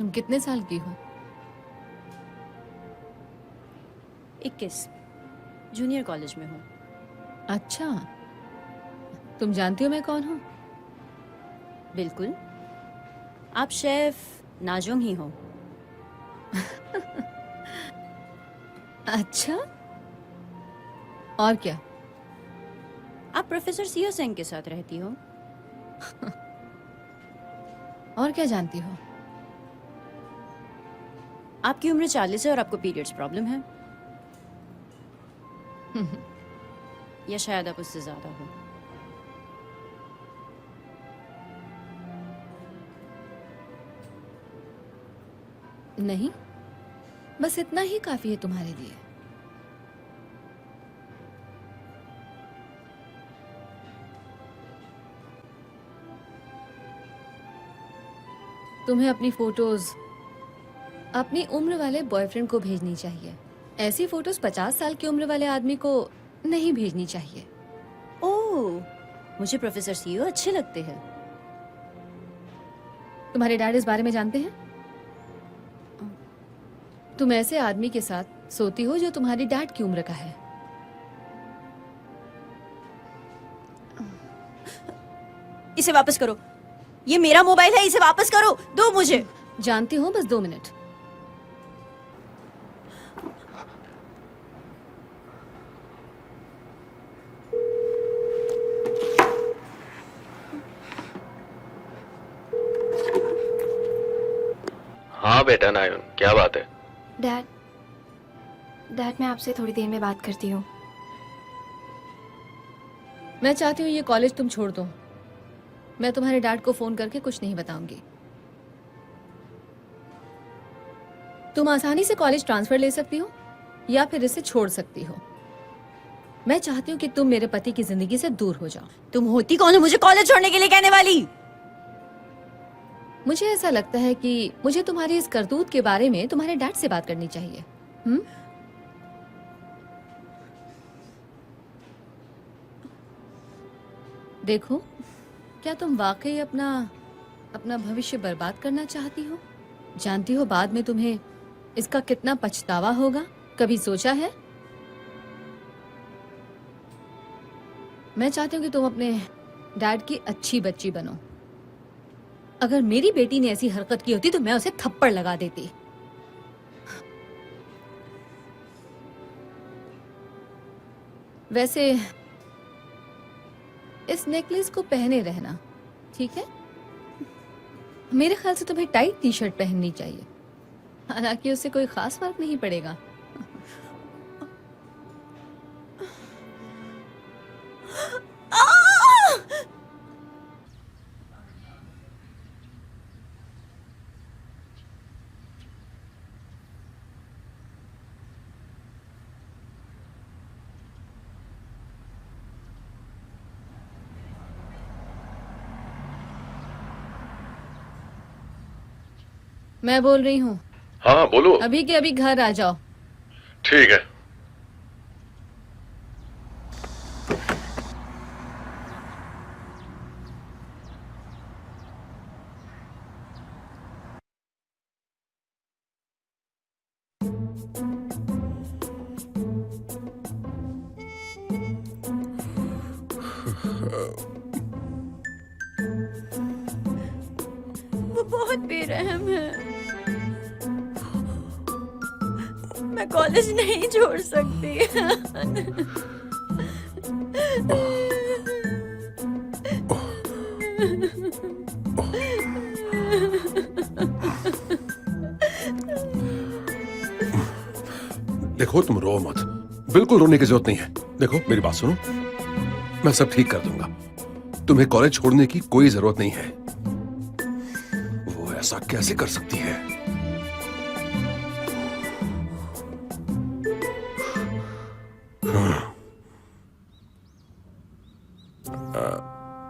तुम कितने साल की हो? 21 जूनियर कॉलेज में हूँ। अच्छा, तुम जानती हो मैं कौन हूँ? बिल्कुल, आप शेफ नाजोंग ही हो। अच्छा, और क्या? आप प्रोफेसर सियो सेंग के साथ रहती हो। और क्या जानती हो? आपकी उम्र 40 है और आपको पीरियड्स प्रॉब्लम है, या शायद आप उससे ज्यादा हो। नहीं, बस इतना ही काफी है तुम्हारे लिए। तुम्हें अपनी फोटोज अपनी उम्र वाले बॉयफ्रेंड को भेजनी चाहिए। ऐसी फोटोज 50 साल की उम्र वाले आदमी को नहीं भेजनी चाहिए। ओह, मुझे प्रोफेसर सियो अच्छे लगते हैं। तुम्हारे डैड इस बारे में जानते हैं? तुम ऐसे आदमी के साथ सोती हो जो तुम्हारी डैड की उम्र का है। इसे वापस करो, ये मेरा मोबाइल है, इसे वापस करो, दो मुझे। जानती हो, बस 2 मिनट। हाँ बेटा नायन, क्या बात है? डैड मैं आपसे थोड़ी देर में बात करती हूँ। मैं चाहती हूँ ये कॉलेज तुम छोड़ दो। मैं तुम्हारे डैड को फोन करके कुछ नहीं बताऊंगी। तुम आसानी से कॉलेज ट्रांसफर ले सकती हो या फिर इसे छोड़ सकती हो। मैं चाहती हूँ कि तुम मेरे पति की जिंदगी से दूर हो जाओ। तुम होती कौन हो मुझे कॉलेज छोड़ने के लिए कहने वाली? मुझे ऐसा लगता है कि मुझे तुम्हारी इस करतूत के बारे में तुम्हारे डैड से बात करनी चाहिए। देखो, क्या तुम वाकई अपना भविष्य बर्बाद करना चाहती हो? जानती हो बाद में तुम्हें इसका कितना पछतावा होगा? कभी सोचा है? मैं चाहती हूँ कि तुम अपने डैड की अच्छी बच्ची बनो। अगर मेरी बेटी ने ऐसी हरकत की होती तो मैं उसे थप्पड़ लगा देती। वैसे इस नेकलेस को पहने रहना, ठीक है? मेरे ख्याल से तुम्हें टाइट टी शर्ट पहननी चाहिए, हालांकि उससे कोई खास फर्क नहीं पड़ेगा। मैं बोल रही हूँ, हाँ बोलो। अभी के अभी घर आ जाओ। ठीक है। वो बहुत बेरहम है, मैं कॉलेज नहीं छोड़ सकती। देखो तुम रो मत, बिल्कुल रोने की जरूरत नहीं है। देखो मेरी बात सुनो, मैं सब ठीक कर दूंगा। तुम्हें कॉलेज छोड़ने की कोई जरूरत नहीं है। वो ऐसा कैसे कर सकती है?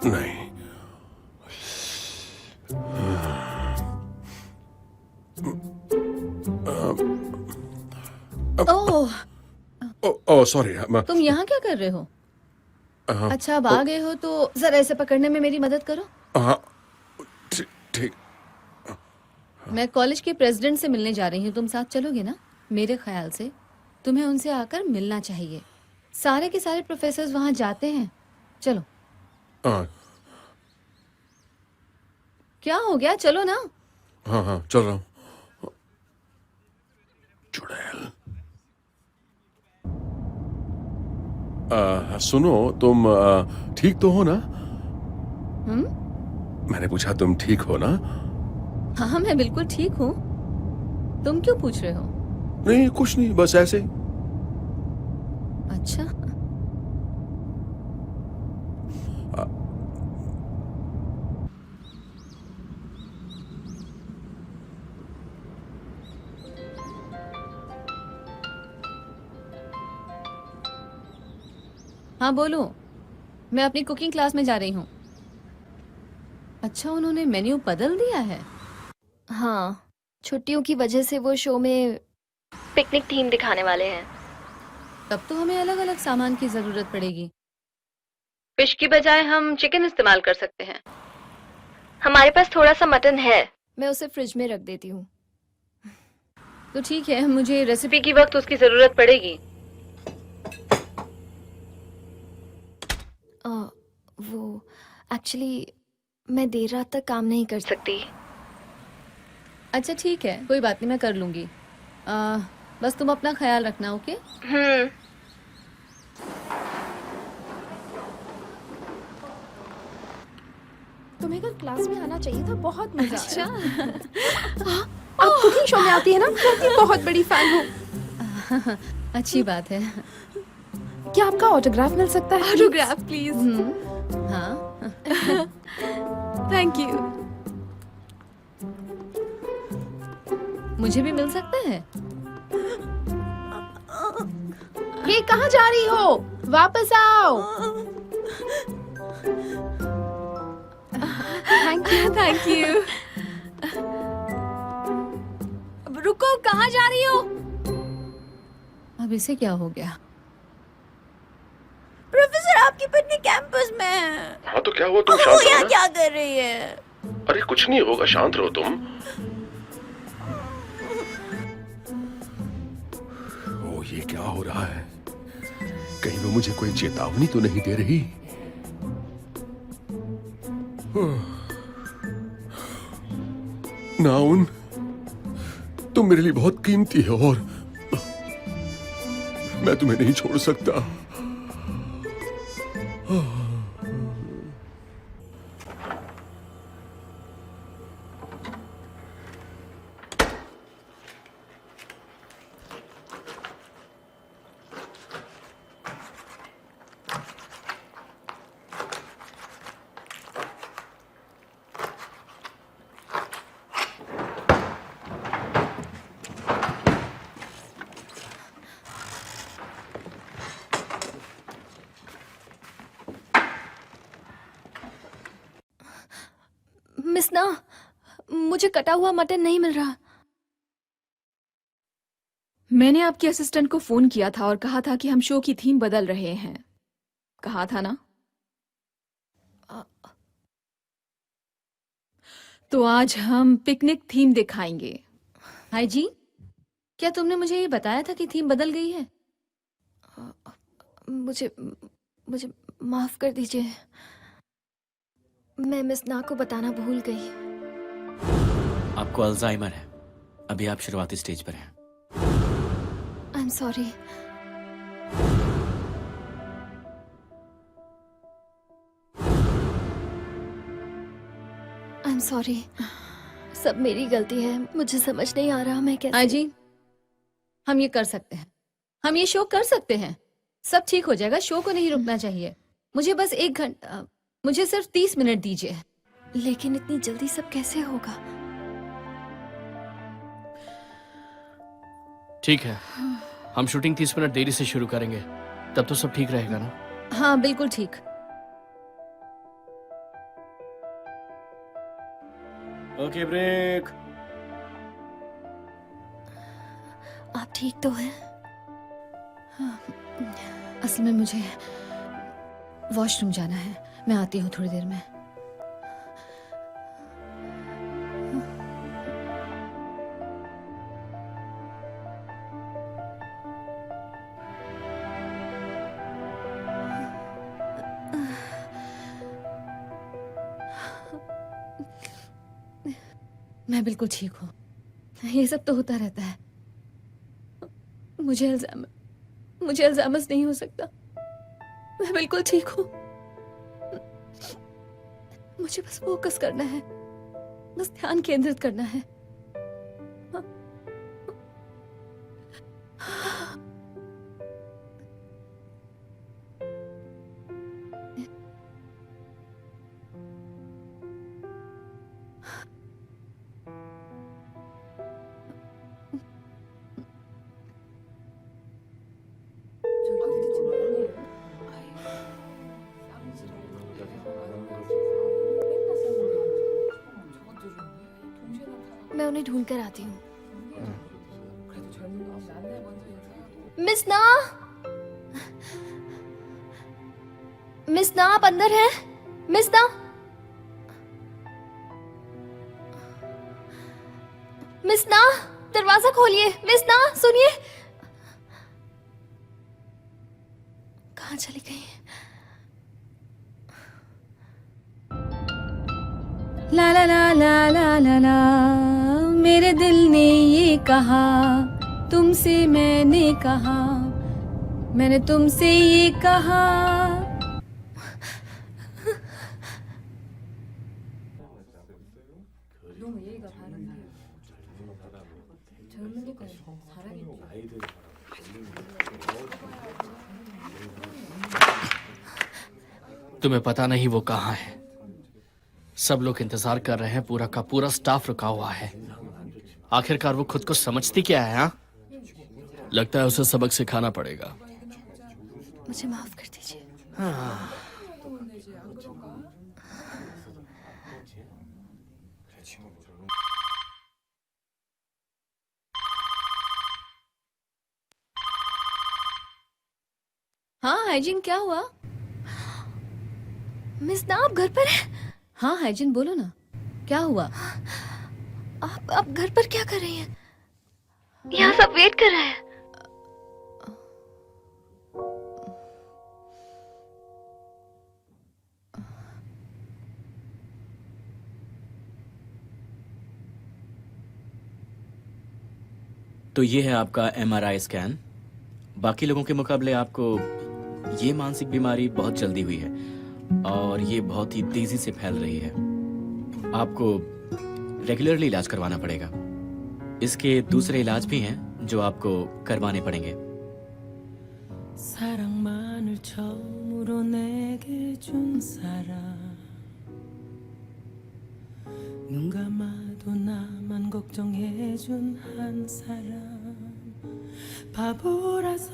नहीं। ओह, ओह सॉरी। तुम यहाँ क्या कर रहे हो? अच्छा, अब आ गए हो तो जरा इसे पकड़ने में मेरी मदद करो। हाँ ठीक ठीक। मैं कॉलेज के प्रेसिडेंट से मिलने जा रही हूँ, तुम साथ चलोगे ना? मेरे ख्याल से तुम्हें उनसे आकर मिलना चाहिए। सारे के सारे प्रोफेसर्स वहां जाते हैं। चलो। हाँ क्या हो गया, चलो ना। हाँ हाँ चल रहा हूँ। चुड़ैल। सुनो, तुम ठीक तो हो ना? मैंने पूछा तुम ठीक हो ना? हाँ मैं बिल्कुल ठीक हूँ। तुम क्यों पूछ रहे हो? नहीं कुछ नहीं, बस ऐसे ही। अच्छा। हाँ बोलो। मैं अपनी कुकिंग क्लास में जा रही हूँ। अच्छा, उन्होंने मेन्यू बदल दिया है? हाँ, छुट्टियों की वजह से वो शो में पिकनिक थीम दिखाने वाले हैं। तब तो हमें अलग अलग सामान की जरूरत पड़ेगी। फिश की बजाय हम चिकन इस्तेमाल कर सकते हैं। हमारे पास थोड़ा सा मटन है, मैं उसे फ्रिज में रख देती हूँ। तो ठीक है, मुझे रेसिपी की वक्त उसकी जरूरत पड़ेगी। वो एक्चुअली मैं देर रात तक काम नहीं कर सकती। अच्छा ठीक है, कोई बात नहीं, मैं कर लूंगी। बस तुम अपना ख्याल रखना, ओके? तुम्हें कल क्लास में आना चाहिए था, बहुत मजा अच्छा। आया। आप कुकिंग शो में आती है ना, मैं आपकी बहुत बड़ी फैन हूँ। अच्छी बात है। क्या आपका ऑटोग्राफ मिल सकता है? Autograph please. हाँ, थैंक यू। मुझे भी मिल सकता है। ये कहाँ जा रही हो? वापस आओ। Thank you. रुको, कहाँ जा रही हो? अब इसे क्या हो गया? प्रोफेसर, आपकी पत्नी कैंपस में है। हाँ तो क्या हुआ, तुम वो शांत रहो यहाँ ना। क्या कर रही है? अरे कुछ नहीं होगा, शांत रहो तुम। ओ ये क्या हो रहा है? कहीं वो मुझे कोई चेतावनी तो नहीं दे रही? नाउन, तुम मेरे लिए बहुत कीमती हो और मैं तुम्हें नहीं छोड़ सकता। मिस ना, मुझे कटा हुआ मटन नहीं मिल रहा। मैंने आपके असिस्टेंट को फोन किया था और कहा था कि हम शो की थीम बदल रहे हैं। कहा था ना? तो आज हम पिकनिक थीम दिखाएंगे। हाय जी, क्या तुमने मुझे ये बताया था कि थीम बदल गई है? मुझे मुझे माफ कर दीजिए, मैं मिस ना को बताना भूल गई। आपको अल्जाइमर है, अभी आप शुरुआती स्टेज पर हैं। I am sorry. I am sorry, सब मेरी गलती है। मुझे समझ नहीं आ रहा मैं कैसे। हाय जी, हम ये कर सकते हैं, हम ये शो कर सकते हैं। सब ठीक हो जाएगा, शो को नहीं रुकना चाहिए। मुझे बस 1 घंटा, मुझे सिर्फ 30 मिनट दीजिए। लेकिन इतनी जल्दी सब कैसे होगा? ठीक है, हम शूटिंग 30 मिनट देरी से शुरू करेंगे, तब तो सब ठीक रहेगा ना? हाँ बिल्कुल ठीक। Okay, break. आप ठीक तो हैं? असल में मुझे वॉशरूम जाना है, मैं आती हूँ थोड़ी देर में। मैं बिल्कुल ठीक हूँ। ये सब तो होता रहता है। मुझे अल्जाइमर्स नहीं हो सकता। मैं बिल्कुल ठीक हूँ। मुझे बस फोकस करना है, बस ध्यान केंद्रित करना है। मैं उन्हें ढूंढ कर आती हूँ। मिस ना, मिस ना, आप अंदर हैं? मिस ना, मिस ना, दरवाजा खोलिए। मिस ना, सुनिए। कहाँ चली गई? ला ला ला ला ला ला ला, मेरे दिल ने ये कहा, तुमसे मैंने कहा, मैंने तुमसे ये कहा। तुम्हें पता नहीं वो कहाँ है। सब लोग इंतजार कर रहे हैं, पूरा का पूरा स्टाफ रुका हुआ है। आखिरकार वो खुद को समझती क्या है? हाँ, लगता है उसे सबक सिखाना पड़ेगा। मुझे माफ कर दीजिए। हाँ हाइजिन, क्या हुआ? मिस ना, आप घर पर हैं? हाँ हाइजिन, बोलो ना, क्या हुआ? आप घर पर क्या कर रही हैं? यहाँ सब वेट कर रहे हैं। तो ये है आपका MRI स्कैन। बाकी लोगों के मुकाबले आपको ये मानसिक बीमारी बहुत जल्दी हुई है और ये बहुत ही तेजी से फैल रही है। आपको रेगुलरली इलाज करवाना पड़ेगा। इसके दूसरे इलाज भी हैं जो आपको करवाने पड़ेंगे। 사랑만을 처음으로 내게 준 사람 눈 감아도 나만 걱정해준 한 사람 바보라서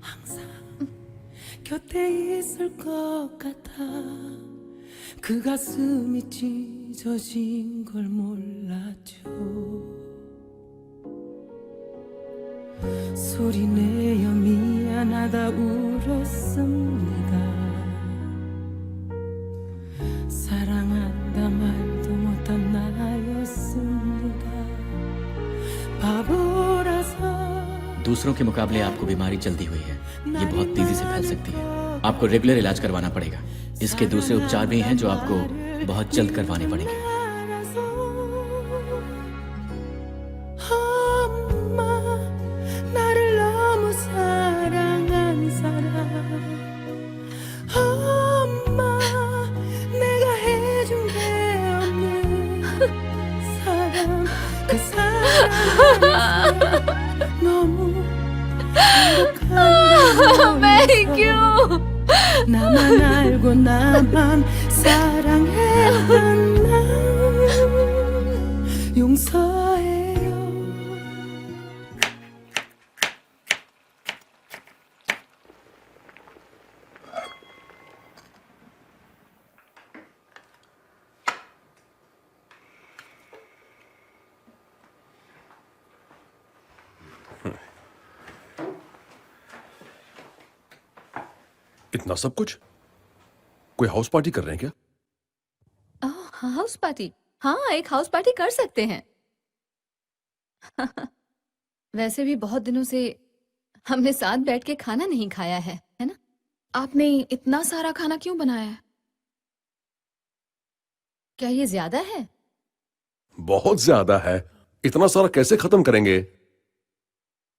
항상 곁에 있을 것 같아 그 가슴이 찢어진 걸 몰랐죠 소리내어 미안하다 울었습니다 사랑한다 말도 못한 나였습니다 바보라서 दूसरों के मुकाबले आपको बीमारी जल्दी हुई है। ये बहुत तेजी से फैल सकती है। आपको रेगुलर इलाज करवाना पड़ेगा। इसके दूसरे उपचार भी हैं जो आपको बहुत जल्द करवाने पड़ेंगे। 엄마 나를 너무 사랑한 사람 엄마 내가 해준 게 없는 사람 그 사람 너무 행복한 나만 알고 나만 사랑했던 나 용서해요 इतना सब कुछ? कोई हाउस पार्टी कर रहे हैं क्या? House party? हाँ, एक हाउस पार्टी कर सकते हैं। वैसे भी बहुत दिनों से हमने साथ बैठ के खाना नहीं खाया है ना? आपने इतना सारा खाना क्यों बनाया है? क्या ये ज्यादा है? बहुत ज्यादा है। इतना सारा कैसे खत्म करेंगे?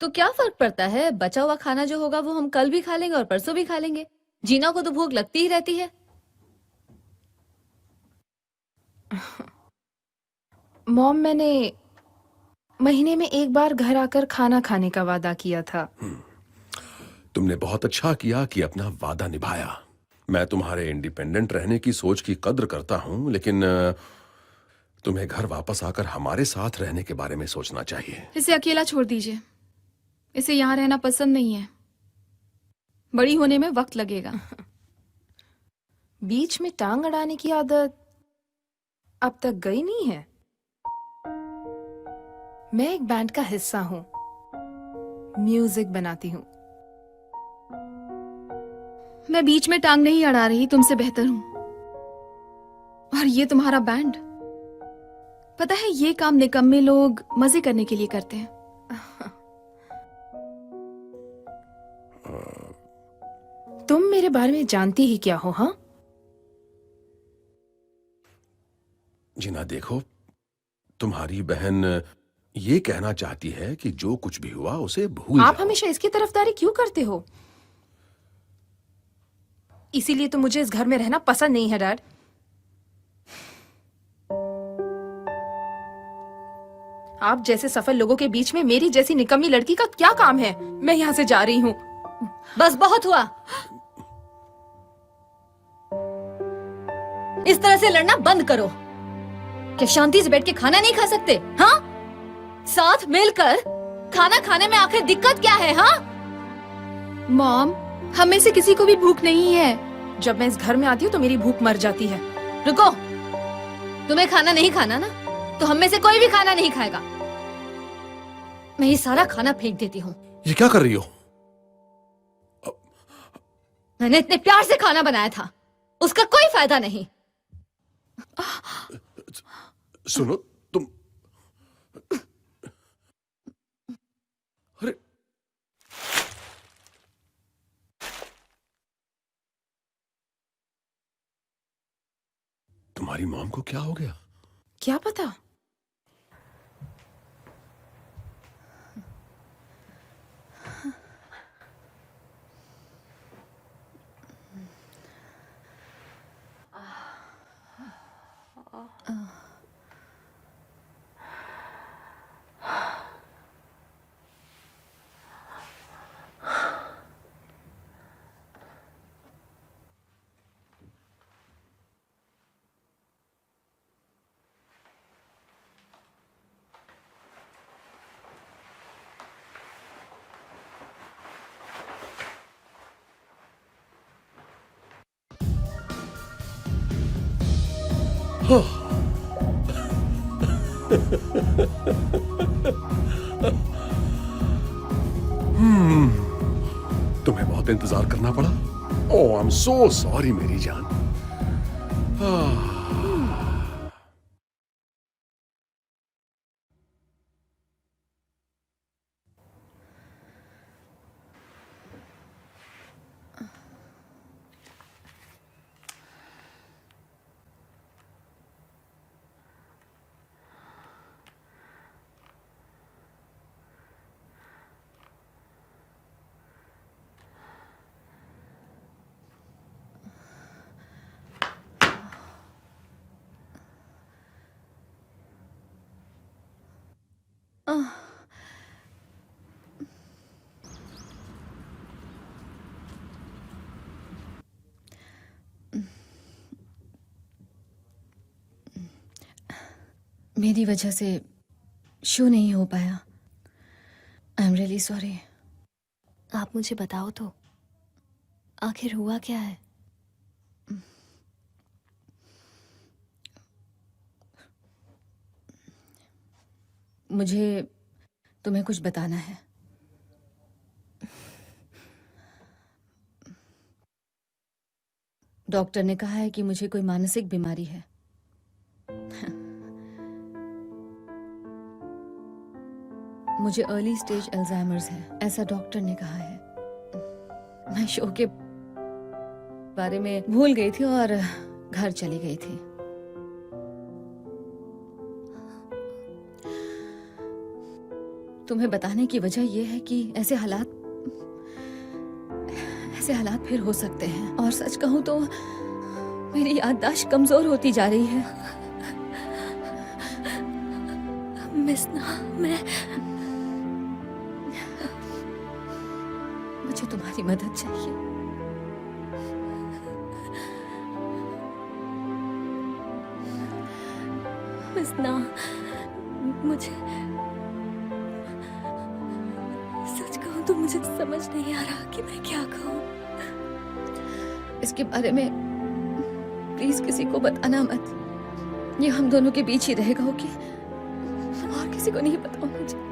तो क्या फर्क पड़ता है? बचा हुआ खाना जो होगा वो हम कल भी खा लेंगे और परसों भी खा लेंगे। जीना को तो भूख लगती ही रहती है। मॉम, मैंने महीने में एक बार घर आकर खाना खाने का वादा किया था। तुमने बहुत अच्छा किया कि अपना वादा निभाया। मैं तुम्हारे इंडिपेंडेंट रहने की सोच की कद्र करता हूं, लेकिन तुम्हें घर वापस आकर हमारे साथ रहने के बारे में सोचना चाहिए। इसे अकेला छोड़ दीजिए। इसे यहाँ रहना पसंद नहीं है। बड़ी होने में वक्त लगेगा। बीच में टांग अड़ाने की आदत अब तक गई नहीं है। मैं एक बैंड का हिस्सा हूँ, म्यूजिक बनाती हूँ। मैं बीच में टांग नहीं अड़ा रही, तुमसे बेहतर हूँ। और ये तुम्हारा बैंड, पता है ये काम निकम्मे लोग मजे करने के लिए करते हैं। तुम मेरे बारे में जानती ही क्या हो? हाँ, जीना देखो, तुम्हारी बहन ये कहना चाहती है कि जो कुछ भी हुआ उसे भूल आप जाओ। हमेशा इसकी तरफदारी क्यों करते हो? इसीलिए तो मुझे इस घर में रहना पसंद नहीं है, डैड। आप जैसे सफल लोगों के बीच में मेरी जैसी निकम्मी लड़की का क्या काम है? मैं यहाँ से जा रही हूँ। बस बहुत हुआ। इस तरह से लड़ना बंद करो। क्या शांति से बैठ के खाना नहीं खा सकते? हाँ, साथ मिलकर खाना खाने में आखिर दिक्कत क्या है? हाँ मॉम, हम में से किसी को भी भूख नहीं है। जब मैं इस घर में आती हूँ तो मेरी भूख मर जाती है। रुको, तुम्हें खाना नहीं खाना ना, तो हम में से कोई भी खाना नहीं खाएगा। मैं ये सारा खाना फेंक देती हूँ। ये क्या कर रही हो? मैंने इतने प्यार से खाना बनाया था, उसका कोई फायदा नहीं। सुनो तुम, अरे तुम्हारी मॉम को क्या हो गया? क्या पता। तुम्हें बहुत इंतजार करना पड़ा। ओह, आई एम सो सॉरी मेरी जान। मेरी वजह से शो नहीं हो पाया। I am really sorry. आप मुझे बताओ तो, आखिर हुआ क्या है? मुझे तुम्हें कुछ बताना है। डॉक्टर ने कहा है कि मुझे कोई मानसिक बीमारी है। मुझे अर्ली स्टेज अल्जाइमर्स है, ऐसा डॉक्टर ने कहा है। मैं शो के बारे में भूल गई थी और घर चली गई थी। तुम्हें बताने की वजह यह है कि ऐसे हालात फिर हो सकते हैं। और सच कहूं तो मेरी याददाश्त कमजोर होती जा रही है। मिसना, मैं मुझे तुम्हारी मदद चाहिए। मिसना, मुझे सच कहूं तो मुझे समझ नहीं आ रहा कि मैं क्या कहूं। इसके बारे में प्लीज किसी को बताना मत। ये हम दोनों के बीच ही रहेगा, ओके? और किसी को नहीं बताओ मुझे।